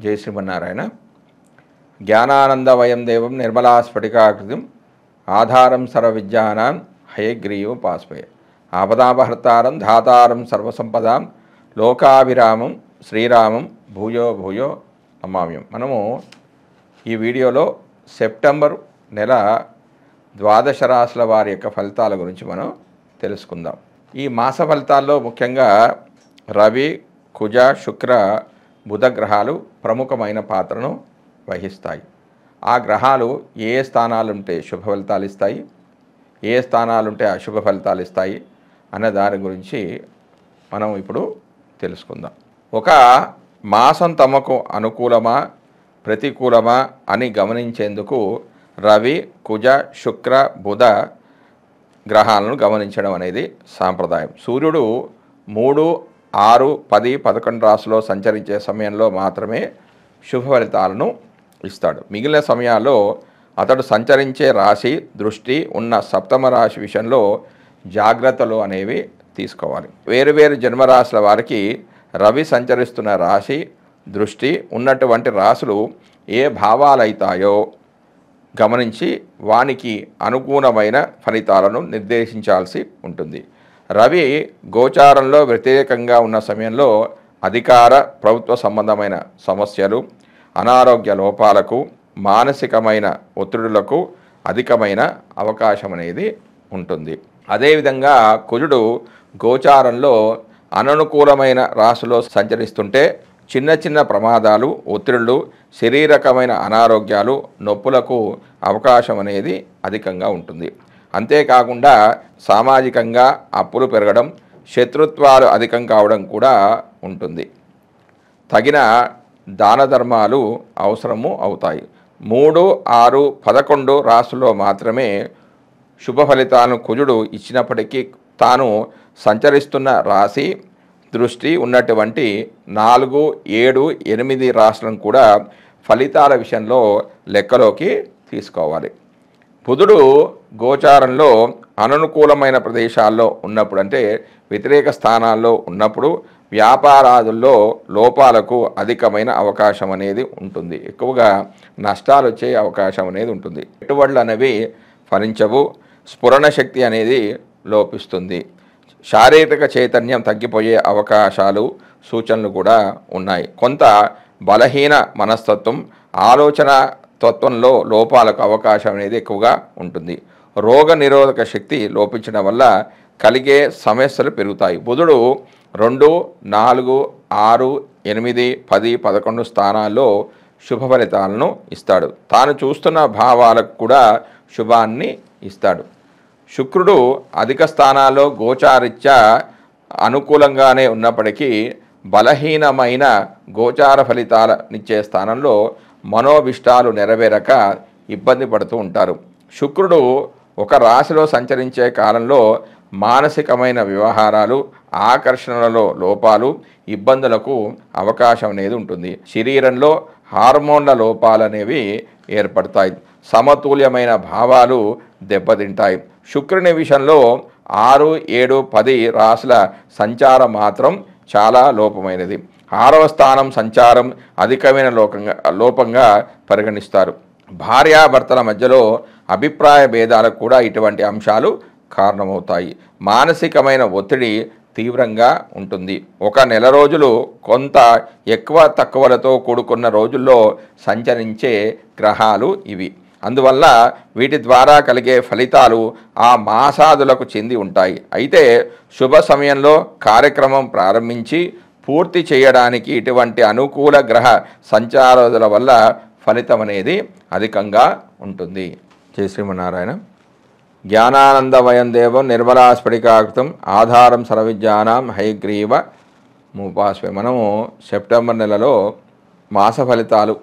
జై శ్రీమన్నారాయణ. జ్ఞానానందవయం దేవం నిర్మలాస్ఫటికాకృతిం ఆధారం సర్వవిద్యానాం హయగ్రీవోపాస్మహే. ఆపదాపహర్తారం ధాతారం సర్వసంపదాం లోకాభిరామం శ్రీరామం భూయో భూయో నమామ్యం. మనము ఈ వీడియోలో సెప్టెంబర్ నెల ద్వాదశ రాశుల వారి యొక్క ఫలితాల గురించి మనం తెలుసుకుందాం. ఈ మాస ఫలితాల్లో ముఖ్యంగా రవి, కుజ, శుక్ర, బుధ గ్రహాలు ప్రముఖమైన పాత్రను వహిస్తాయి. ఆ గ్రహాలు ఏ స్థానాలుంటే శుభ ఫలితాలు ఇస్తాయి, ఏ స్థానాలుంటే అశుభ ఫలితాలు ఇస్తాయి అనే దాని గురించి మనం ఇప్పుడు తెలుసుకుందాం. ఒక మాసం తమకు అనుకూలమా ప్రతికూలమా అని గమనించేందుకు రవి, కుజ, శుక్ర, బుధ గ్రహాలను గమనించడం అనేది సాంప్రదాయం. సూర్యుడు 3, 6, 10, 11 రాశిలో సంచరించే సమయంలో మాత్రమే శుభ ఫలితాలను ఇస్తాడు. మిగిలిన సమయాల్లో అతడు సంచరించే రాశి దృష్టి ఉన్న సప్తమ రాశి విషయంలో జాగ్రత్తలు అనేవి తీసుకోవాలి. వేరువేరు జన్మరాశుల వారికి రవి సంచరిస్తున్న రాశి దృష్టి ఉన్నటువంటి రాశులు ఏ భావాలైతాయో గమనించి వానికి అనుగుణమైన ఫలితాలను నిర్దేశించాల్సి ఉంటుంది. రవి గోచారంలో వ్యతిరేకంగా ఉన్న సమయంలో అధికార ప్రభుత్వ సంబంధమైన సమస్యలు, అనారోగ్య లోపాలకు, మానసికమైన ఒత్తిడులకు అధికమైన అవకాశం అనేది ఉంటుంది. అదేవిధంగా కుజుడు గోచారంలో అననుకూలమైన రాశిలో సంచరిస్తుంటే చిన్న చిన్న ప్రమాదాలు, ఒత్తిడులు, శరీరకమైన అనారోగ్యాలు, నొప్పులకు అవకాశం అనేది అధికంగా ఉంటుంది. అంతేకాకుండా సామాజికంగా అప్పులు పెరగడం, శత్రుత్వాలు అధికం కావడం కూడా ఉంటుంది. తగిన దాన ధర్మాలు అవసరము అవుతాయి. 3, 6, 11 రాశుల్లో మాత్రమే శుభ ఫలితాలను కుజుడు ఇచ్చినప్పటికీ తాను సంచరిస్తున్న రాశి దృష్టి ఉన్నటువంటి 4, 7, 8 రాశులను కూడా ఫలితాల విషయంలో లెక్కలోకి తీసుకోవాలి. బుధుడు గోచారంలో అననుకూలమైన ప్రదేశాల్లో ఉన్నప్పుడు, అంటే వ్యతిరేక స్థానాల్లో ఉన్నప్పుడు వ్యాపారాదుల్లో లోపాలకు అధికమైన అవకాశం అనేది ఉంటుంది. ఎక్కువగా నష్టాలు వచ్చే అవకాశం అనేది ఉంటుంది. పెట్టుబడులు అనేవి ఫలించవు, స్ఫురణ శక్తి అనేది లోపిస్తుంది, శారీరక చైతన్యం తగ్గిపోయే అవకాశాలు సూచనలు కూడా ఉన్నాయి. కొంత బలహీన మనస్తత్వం, ఆలోచన తత్వంలో లోపాలకు అవకాశం అనేది ఎక్కువగా ఉంటుంది. రోగ నిరోధక శక్తి లోపించడం వల్ల కలిగే సమస్యలు పెరుగుతాయి. బుధుడు 2, 4, 6, 8, 10, 11 స్థానాల్లో శుభ ఫలితాలను ఇస్తాడు. తాను చూస్తున్న భావాలకు కూడా శుభాన్ని ఇస్తాడు. శుక్రుడు అధిక స్థానాల్లో గోచారిత్యా అనుకూలంగానే ఉన్నప్పటికీ బలహీనమైన గోచార ఫలితాలనిచ్చే స్థానంలో మనోభిష్టాలు నెరవేరక ఇబ్బంది పడుతూ ఉంటారు. శుక్రుడు ఒక రాశిలో సంచరించే కాలంలో మానసికమైన వ్యవహారాలు, ఆకర్షణలలో లోపాలు, ఇబ్బందులకు అవకాశం అనేది ఉంటుంది. శరీరంలో హార్మోన్ల లోపాలు అనేవి ఏర్పడతాయి. సమతుల్యమైన భావాలు దెబ్బతింటాయి. శుక్రుని విషయంలో 6, 7, 10 రాశుల సంచారం మాత్రం చాలా లోపమైనది. 6వ స్థానం సంచారం అధికమైన లోపంగా పరిగణిస్తారు. భార్యాభర్తల మధ్యలో అభిప్రాయ భేదాలకు కూడా ఇటువంటి అంశాలు కారణమవుతాయి. మానసికమైన ఒత్తిడి తీవ్రంగా ఉంటుంది. 1 నెల రోజులు కొంత ఎక్కువ తక్కువలతో కూడుకున్న రోజుల్లో సంచరించే గ్రహాలు ఇవి. అందువల్ల వీటి ద్వారా కలిగే ఫలితాలు ఆ మాసాదులకు చెంది ఉంటాయి. అయితే శుభ సమయంలో కార్యక్రమం ప్రారంభించి పూర్తి చేయడానికి ఇటువంటి అనుకూల గ్రహ సంచారాల వల్ల ఫలితం అనేది అధికంగా ఉంటుంది. జై శ్రీమన్నారాయణ. జ్ఞానానందవయం దేవం నిర్మలాస్ఫటికాకృతిం ఆధారం సర్వవిద్యానాం హయగ్రీవోపాస్మహే. మనము సెప్టెంబర్ నెలలో మాస ఫలితాలు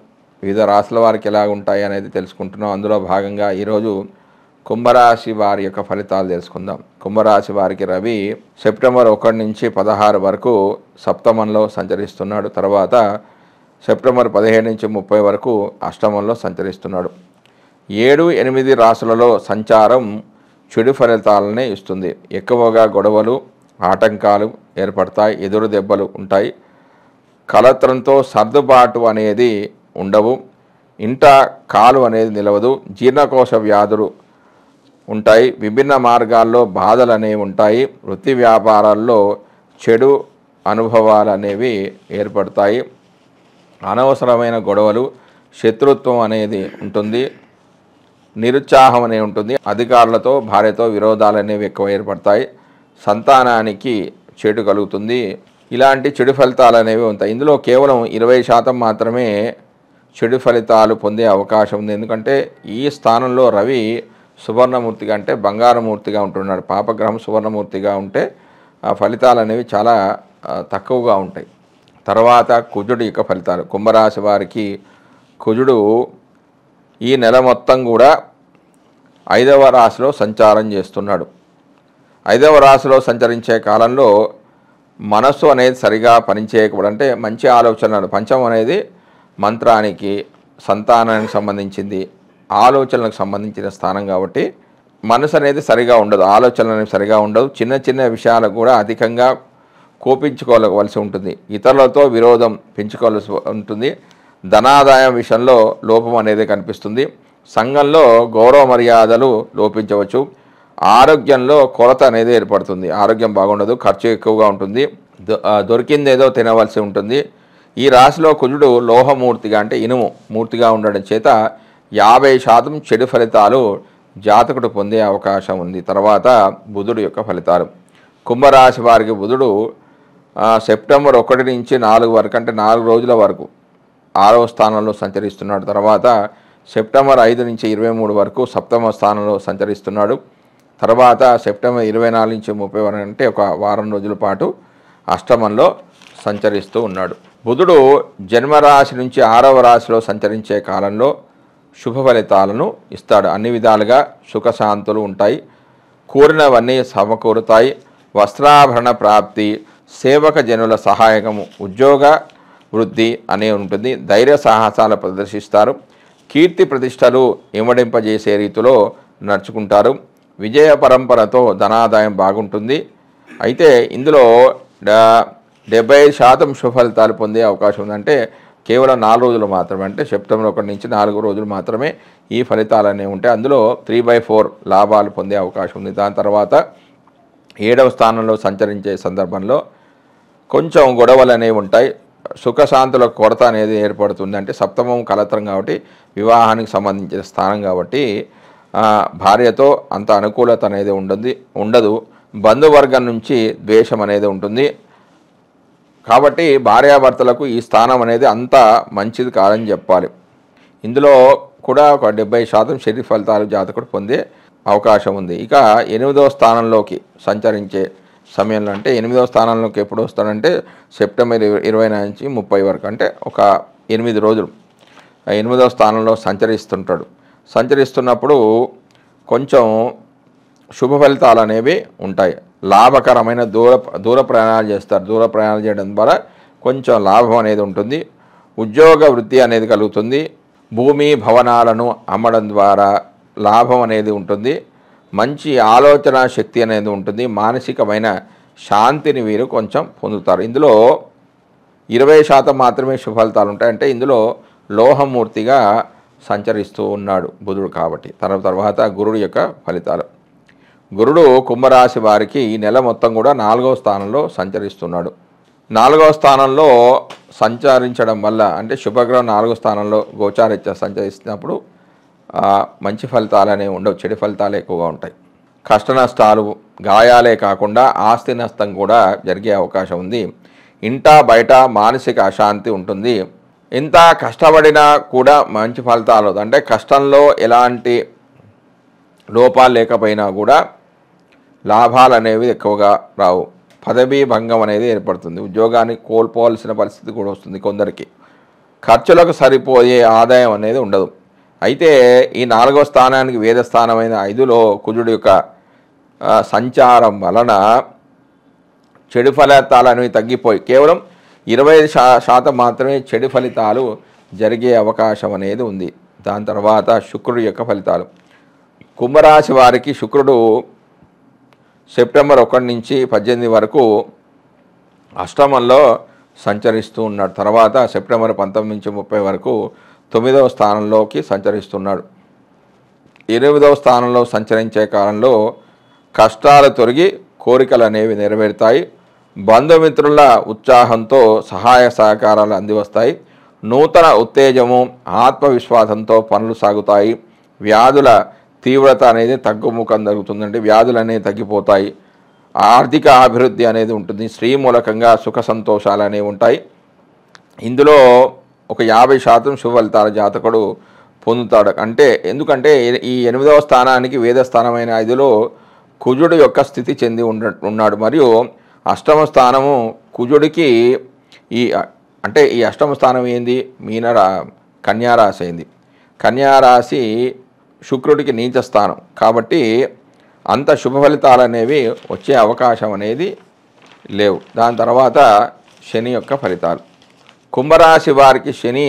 వివిధ రాశుల వారికి ఎలా ఉంటాయి అనేది తెలుసుకుంటున్నాం. అందులో భాగంగా ఈరోజు కుంభరాశి వారి యొక్క ఫలితాలు తెలుసుకుందాం. కుంభరాశి వారికి రవి సెప్టెంబర్ 1 నుంచి 16 వరకు సప్తమంలో సంచరిస్తున్నాడు. తర్వాత సెప్టెంబర్ 15 నుంచి 30 వరకు అష్టమంలో సంచరిస్తున్నాడు. 7, 8 రాశులలో సంచారం చెడు ఫలితాలనే ఇస్తుంది. ఎక్కువగా గొడవలు, ఆటంకాలు ఏర్పడతాయి, ఎదురు దెబ్బలు ఉంటాయి. కలత్రంతో సర్దుబాటు అనేది ఉండవు, ఇంట కాలు అనేది నిలవదు, జీర్ణకోశ వ్యాధులు ఉంటాయి, విభిన్న మార్గాల్లో బాధలు అనేవి ఉంటాయి, వృత్తి వ్యాపారాల్లో చెడు అనుభవాలు అనేవి ఏర్పడతాయి, అనవసరమైన గొడవలు, శత్రుత్వం అనేది ఉంటుంది, నిరుత్సాహం అనేది ఉంటుంది, అధికారులతో భార్యతో విరోధాలు అనేవి ఎక్కువ ఏర్పడతాయి, సంతానానికి చెడు కలుగుతుంది. ఇలాంటి చెడు ఫలితాలు అనేవి ఉంటాయి. ఇందులో కేవలం 20% మాత్రమే చెడు ఫలితాలు పొందే అవకాశం ఉంది. ఎందుకంటే ఈ స్థానంలో రవి సువర్ణమూర్తిగా అంటే బంగారమూర్తిగా ఉంటున్నాడు. పాపగ్రహం సువర్ణమూర్తిగా ఉంటే ఆ ఫలితాలు అనేవి చాలా తక్కువగా ఉంటాయి. తర్వాత కుజుడు యొక్క ఫలితాలు. కుంభరాశి వారికి కుజుడు ఈ నెల మొత్తం కూడా 5వ రాశిలో సంచారం చేస్తున్నాడు. 5వ రాశిలో సంచరించే కాలంలో మనస్సు అనేది సరిగా పనిచేయకపోవడం, అంటే మంచి ఆలోచనలు, పంచం అనేది మంత్రానికి, సంతానానికి సంబంధించింది, ఆలోచనలకు సంబంధించిన స్థానం కాబట్టి మనసు అనేది సరిగా ఉండదు, ఆలోచనలు అనేవి సరిగా ఉండవు, చిన్న చిన్న విషయాలకు కూడా అధికంగా కోపించుకోవలసి ఉంటుంది, ఇతరులతో విరోధం పెంచుకోవాల్సి ఉంటుంది, ధనాదాయం విషయంలో లోపం అనేది కనిపిస్తుంది, సంఘంలో గౌరవ మర్యాదలు లోపించవచ్చు, ఆరోగ్యంలో కొరత అనేది ఏర్పడుతుంది, ఆరోగ్యం బాగుండదు, ఖర్చు ఎక్కువగా ఉంటుంది, దొరికిందేదో తినవలసి ఉంటుంది. ఈ రాశిలో కుజుడు లోహమూర్తిగా అంటే ఇనుము మూర్తిగా ఉండడం చేత 50% చెడు ఫలితాలు జాతకుడు పొందే అవకాశం ఉంది. తర్వాత బుధుడు యొక్క ఫలితాలు. కుంభరాశి వారికి బుధుడు సెప్టెంబర్ 1 నుంచి 4 వరకు అంటే 4 రోజుల వరకు 6వ స్థానంలో సంచరిస్తున్నాడు. తర్వాత సెప్టెంబర్ 5 నుంచి 23 వరకు 7వ స్థానంలో సంచరిస్తున్నాడు. తర్వాత సెప్టెంబర్ 24 నుంచి 30 వరకు అంటే ఒక వారం రోజుల పాటు అష్టమంలో సంచరిస్తూ ఉన్నాడు. బుధుడు జన్మరాశి నుంచి 6వ రాశిలో సంచరించే కాలంలో శుభ ఫలితాలను ఇస్తాడు. అన్ని విధాలుగా సుఖశాంతులు ఉంటాయి, కోరినవన్నీ సమకూరుతాయి, వస్త్రాభరణ ప్రాప్తి, సేవక జనుల సహాయకము, ఉద్యోగ వృద్ధి అనే ఉంటుంది, ధైర్య సాహసాలు ప్రదర్శిస్తారు, కీర్తి ప్రతిష్టలు ఇమడింపజేసే రీతిలో నడుచుకుంటారు, విజయ పరంపరతో ధనాదాయం బాగుంటుంది. అయితే ఇందులో 75% శుభ ఫలితాలు పొందే అవకాశం ఉంది. అంటే కేవలం 4 రోజులు మాత్రమే, అంటే సెప్టెంబర్ 1 నుంచి 4 రోజులు మాత్రమే ఈ ఫలితాలు అనేవి ఉంటాయి. అందులో 3/4 లాభాలు పొందే అవకాశం ఉంది. దాని తర్వాత 7వ స్థానంలో సంచరించే సందర్భంలో కొంచెం గొడవలు అనేవి ఉంటాయి, సుఖశాంతుల కొరత అనేది ఏర్పడుతుంది. అంటే సప్తమం కలత్రం కాబట్టి వివాహానికి సంబంధించిన స్థానం కాబట్టి భార్యతో అంత అనుకూలత అనేది ఉండదు, బంధువర్గం నుంచి ద్వేషం అనేది ఉంటుంది. కాబట్టి భార్యాభర్తలకు ఈ స్థానం అనేది అంత మంచిది కాదని చెప్పాలి. ఇందులో కూడా ఒక 70% శరీర ఫలితాలు జాతకుడు పొందే అవకాశం ఉంది. ఇక 8వ స్థానంలోకి సంచరించే సమయంలో, అంటే 8వ స్థానంలోకి ఎప్పుడు వస్తాడంటే సెప్టెంబర్ 20 నుంచి 30 వరకు, అంటే ఒక 8 రోజులు 8వ స్థానంలో సంచరిస్తుంటాడు. సంచరిస్తున్నప్పుడు కొంచెం శుభ ఫలితాలు అనేవి ఉంటాయి, లాభకరమైన దూర ప్రయాణాలు చేస్తారు. దూర ప్రయాణాలు చేయడం ద్వారా కొంచెం లాభం అనేది ఉంటుంది, ఉద్యోగ వృద్ధి అనేది కలుగుతుంది, భూమి భవనాలను అమ్మడం ద్వారా లాభం అనేది ఉంటుంది, మంచి ఆలోచన శక్తి అనేది ఉంటుంది, మానసికమైన శాంతిని వీరు కొంచెం పొందుతారు. ఇందులో 20% మాత్రమే శుభ ఫలితాలు ఉంటాయి. అంటే ఇందులో లోహమూర్తిగా సంచరిస్తూ ఉన్నాడు బుధుడు కాబట్టి. తర్వాత గురుడు యొక్క ఫలితాలు. గురుడు కుంభరాశి వారికి ఈ నెల మొత్తం కూడా 4వ స్థానంలో సంచరిస్తున్నాడు. 4వ స్థానంలో సంచరించడం వల్ల, అంటే శుభగ్రహం 4వ స్థానంలో గోచారీత్యా సంచరిస్తున్నప్పుడు మంచి ఫలితాలు అనేవి ఉండవు, చెడు ఫలితాలు ఎక్కువగా ఉంటాయి. కష్ట నష్టాలు, గాయాలే కాకుండా ఆస్తి నష్టం కూడా జరిగే అవకాశం ఉంది. ఇంటా బయట మానసిక అశాంతి ఉంటుంది. ఇంత కష్టపడినా కూడా మంచి ఫలితాలు, అంటే కష్టంలో ఎలాంటి లోపాలు లేకపోయినా కూడా లాభాలు అనేవి ఎక్కువగా రావు, పదవీ భంగం అనేది ఏర్పడుతుంది, ఉద్యోగాన్ని కోల్పోవాల్సిన పరిస్థితి కూడా వస్తుంది కొందరికి, ఖర్చులకు సరిపోయే ఆదాయం అనేది ఉండదు. అయితే ఈ 4వ స్థానానికి వేదస్థానమైన 5లో కుజుడు యొక్క సంచారం వలన చెడు ఫలితాలు అనేవి తగ్గిపోయి కేవలం 25% మాత్రమే చెడు ఫలితాలు జరిగే అవకాశం అనేది ఉంది. దాని తర్వాత శుక్రుడి యొక్క ఫలితాలు. కుంభరాశి వారికి శుక్రుడు సెప్టెంబర్ 1 నుంచి 18 వరకు అష్టమంలో సంచరిస్తూ ఉన్నాడు. తర్వాత సెప్టెంబర్ 19 నుంచి 30 వరకు 9వ స్థానంలోకి సంచరిస్తున్నాడు. 8వ స్థానంలో సంచరించే కాలంలో కష్టాలు తొలగి కోరికలు అనేవి నెరవేరుతాయి. బంధుమిత్రుల ఉత్సాహంతో సహాయ సహకారాలు అందివస్తాయి. నూతన ఉత్తేజము ఆత్మవిశ్వాసంతో పనులు సాగుతాయి. వ్యాధుల తీవ్రత అనేది తగ్గుముఖం జరుగుతుందంటే వ్యాధులు అనేవి తగ్గిపోతాయి. ఆర్థిక అభివృద్ధి అనేది ఉంటుంది. స్త్రీ మూలకంగా సుఖ సంతోషాలు అనేవి ఉంటాయి. ఇందులో ఒక 50% శుభ ఫలితాల జాతకుడు పొందుతాడు. ఎందుకంటే ఈ 8వ స్థానానికి వేదస్థానమైన 5లో కుజుడు యొక్క స్థితి చెంది ఉన్నాడు. మరియు 8వ స్థానము కుజుడికి ఈ 8వ స్థానం ఏంది? కన్యారాశి అయింది. కన్యారాశి శుక్రుడికి నీచ స్థానం కాబట్టి అంత శుభ ఫలితాలు అనేవి వచ్చే అవకాశం అనేది లేవు. దాని తర్వాత శని యొక్క ఫలితాలు. కుంభరాశి వారికి శని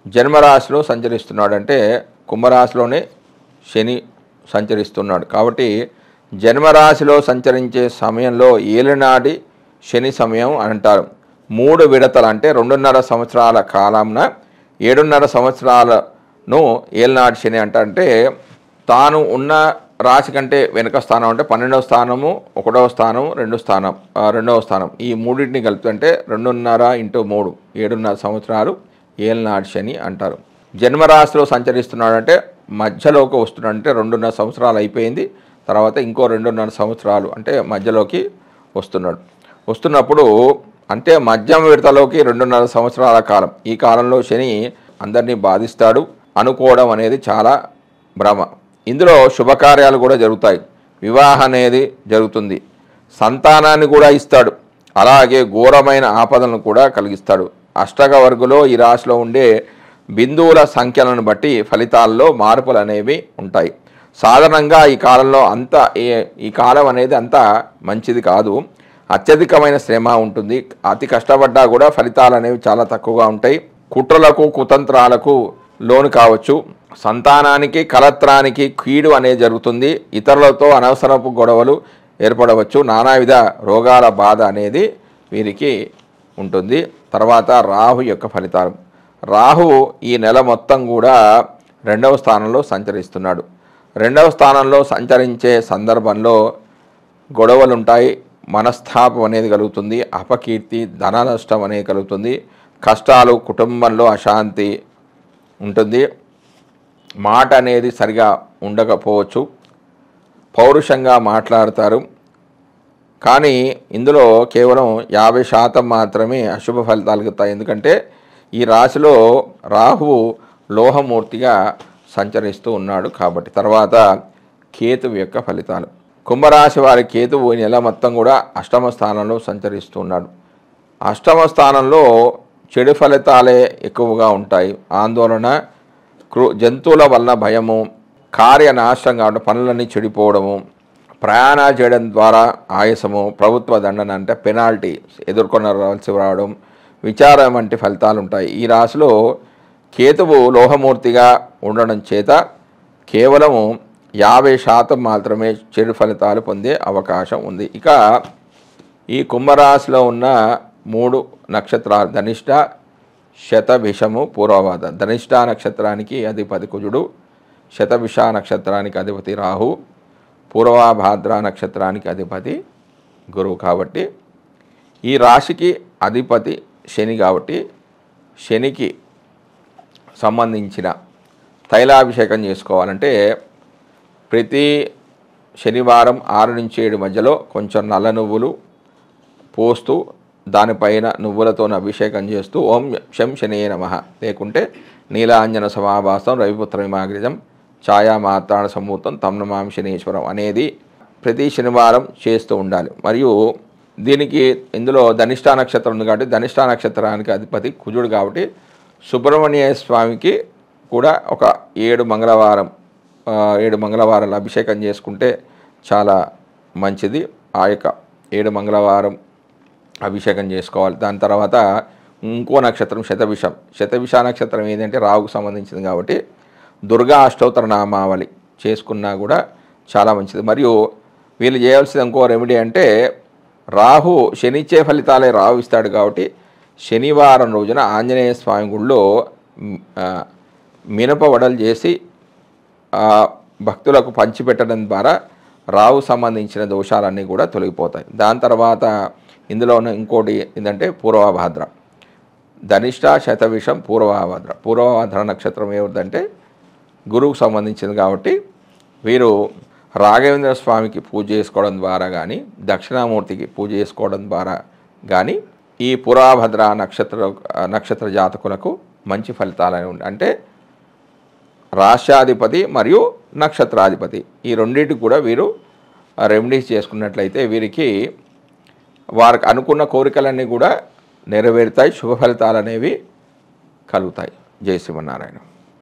జన్మరాశిలో సంచరిస్తున్నాడు. అంటే కుంభరాశిలోనే శని సంచరిస్తున్నాడు కాబట్టి జన్మరాశిలో సంచరించే సమయంలో ఏలినాటి శని సమయం అంటారు. 3 విడతలు అంటే 2.5 సంవత్సరాల కాలంన 7.5 సంవత్సరాలను ఏలినాటి శని అంటే తాను ఉన్న రాశి కంటే వెనుక స్థానం అంటే 12వ స్థానము, 1వ స్థానం, 2వ స్థానం ఈ మూడింటిని కలుపుతుంటే 2.5 × 3 7.5 సంవత్సరాలు ఏలినాటి శని అంటారు. జన్మరాశిలో సంచరిస్తున్నాడంటే మధ్యలోకి వస్తున్నాడంటే 2.5 సంవత్సరాలు అయిపోయింది. తర్వాత ఇంకో 2.5 సంవత్సరాలు అంటే మధ్యలోకి వస్తున్నప్పుడు అంటే మధ్యం విడతలోకి 2.5 సంవత్సరాల కాలం. ఈ కాలంలో శని అందరినీ బాధిస్తాడు అనుకోవడం అనేది చాలా భ్రమ. ఇందులో శుభకార్యాలు కూడా జరుగుతాయి. వివాహం అనేది జరుగుతుంది. సంతానాన్ని కూడా ఇస్తాడు. అలాగే ఘోరమైన ఆపదలను కూడా కలిగిస్తాడు. అష్టక వర్గులో ఈ రాశిలో ఉండే బిందువుల సంఖ్యలను బట్టి ఫలితాల్లో మార్పులు అనేవి ఉంటాయి. సాధారణంగా ఈ కాలం అనేది అంత మంచిది కాదు. అత్యధికమైన శ్రమ ఉంటుంది. అతి కష్టపడ్డా కూడా ఫలితాలు అనేవి చాలా తక్కువగా ఉంటాయి. కుట్రలకు కుతంత్రాలకు లోను కావచ్చు. సంతానానికి కలత్రానికి కీడు అనేది జరుగుతుంది. ఇతరులతో అనవసరపు గొడవలు ఏర్పడవచ్చు. నానావిధ రోగాల బాధ అనేది వీరికి ఉంటుంది. తర్వాత రాహు యొక్క ఫలితాలు. రాహు ఈ నెల మొత్తం కూడా 2వ స్థానంలో సంచరిస్తున్నాడు. 2వ స్థానంలో సంచరించే సందర్భంలో గొడవలు ఉంటాయి. మనస్తాపం అనేది కలుగుతుంది. అపకీర్తి, ధన నష్టం అనేది కలుగుతుంది. కష్టాలు, కుటుంబంలో అశాంతి ఉంటుంది. మాట అనేది సరిగా ఉండకపోవచ్చు. పౌరుషంగా మాట్లాడతారు. కానీ ఇందులో కేవలం 50% మాత్రమే అశుభ ఫలితాలు కలుగుతాయి. ఎందుకంటే ఈ రాశిలో రాహువు లోహమూర్తిగా సంచరిస్తూ ఉన్నాడు కాబట్టి. తర్వాత కేతువు యొక్క ఫలితాలు. కుంభరాశి వారి కేతువు ఈ నెల మొత్తం కూడా 8వ స్థానంలో సంచరిస్తూ ఉన్నాడు. 8వ స్థానంలో చెడు ఫలితాలే ఎక్కువగా ఉంటాయి. ఆందోళన, జంతువుల వలన భయము, కార్యనాశనం కావడం, పనులన్నీ చెడిపోవడము, ప్రయాణాలు చేయడం ద్వారా ఆయాసము, ప్రభుత్వ దండన అంటే పెనాల్టీ ఎదుర్కొనవలసి రావడం, విచారం వంటి ఫలితాలు ఉంటాయి. ఈ రాశిలో కేతువు లోహమూర్తిగా ఉండడం చేత కేవలము 50% మాత్రమే చెడు ఫలితాలు పొందే అవకాశం ఉంది. ఇక ఈ కుంభరాశిలో ఉన్న 3 నక్షత్రాలు ధనిష్ట, శతభిషము, పూర్వభాద్ర. ధనిష్ట నక్షత్రానికి అధిపతి కుజుడు, శతభిష నక్షత్రానికి అధిపతి రాహు, పూర్వభాద్ర నక్షత్రానికి అధిపతి గురువు. కాబట్టి ఈ రాశికి అధిపతి శని కాబట్టి శనికి సంబంధించిన తైలాభిషేకం చేసుకోవాలంటే ప్రతి శనివారం 6 నుంచి 7 మధ్యలో కొంచెం నల్ల నువ్వులు పోస్తూ దానిపైన నువ్వులతో అభిషేకం చేస్తూ ఓం శం శనియే నమః లేకుంటే నీలాంజన సమాభాసం రవిపుత్ర విమాగ్రజం ఛాయామాత్రాణ సమూతం తం నమామి శనీశ్వరం అనేది ప్రతి శనివారం చేస్తూ ఉండాలి. మరియు దీనికి ఇందులో ధనిష్ట నక్షత్రం ఉంది కాబట్టి ధనిష్ట నక్షత్రానికి అధిపతి కుజుడు కాబట్టి సుబ్రహ్మణ్య స్వామికి కూడా ఒక 7 మంగళవారాలు అభిషేకం చేసుకుంటే చాలా మంచిది. ఆ యొక్క 7 మంగళవారం అభిషేకం చేసుకోవాలి. దాని తర్వాత ఇంకో నక్షత్రం శతభిషం. శతభిష నక్షత్రం ఏంటంటే రాహుకు సంబంధించింది కాబట్టి దుర్గా అష్టోత్తర నామావళి చేసుకున్నా కూడా చాలా మంచిది. మరియు వీళ్ళు చేయాల్సింది ఇంకో రెమెడీ అంటే రాహు శనిచ్చే ఫలితాలే రాహు ఇస్తాడు కాబట్టి శనివారం రోజున ఆంజనేయ స్వామి గుడిలో మినప వడలు చేసి భక్తులకు పంచిపెట్టడం ద్వారా రావు సంబంధించిన దోషాలన్నీ కూడా తొలగిపోతాయి. దాని తర్వాత ఇందులోనే ఇంకోటి ఏంటంటే పూర్వభాద్ర, ధనిష్ట, శతవిషం, పూర్వభాద్ర. పూర్వభాద్ర నక్షత్రం ఏమిటంటే గురువుకు సంబంధించింది కాబట్టి వీరు రాఘవేంద్ర స్వామికి పూజ చేసుకోవడం ద్వారా కానీ, దక్షిణామూర్తికి పూజ చేసుకోవడం ద్వారా కానీ ఈ పూర్వభద్ర నక్షత్ర జాతకులకు మంచి ఫలితాలు ఉంటాయి. అంటే రాష్ట్రాధిపతి మరియు నక్షత్రాధిపతి ఈ రెండింటికి కూడా వీరు రెమెడీస్ చేసుకున్నట్లయితే వీరికి వారికి అనుకున్న కోరికలన్నీ కూడా నెరవేరుతాయి, శుభ ఫలితాలు అనేవి కలుగుతాయి. జై శ్రీమన్నారాయణ.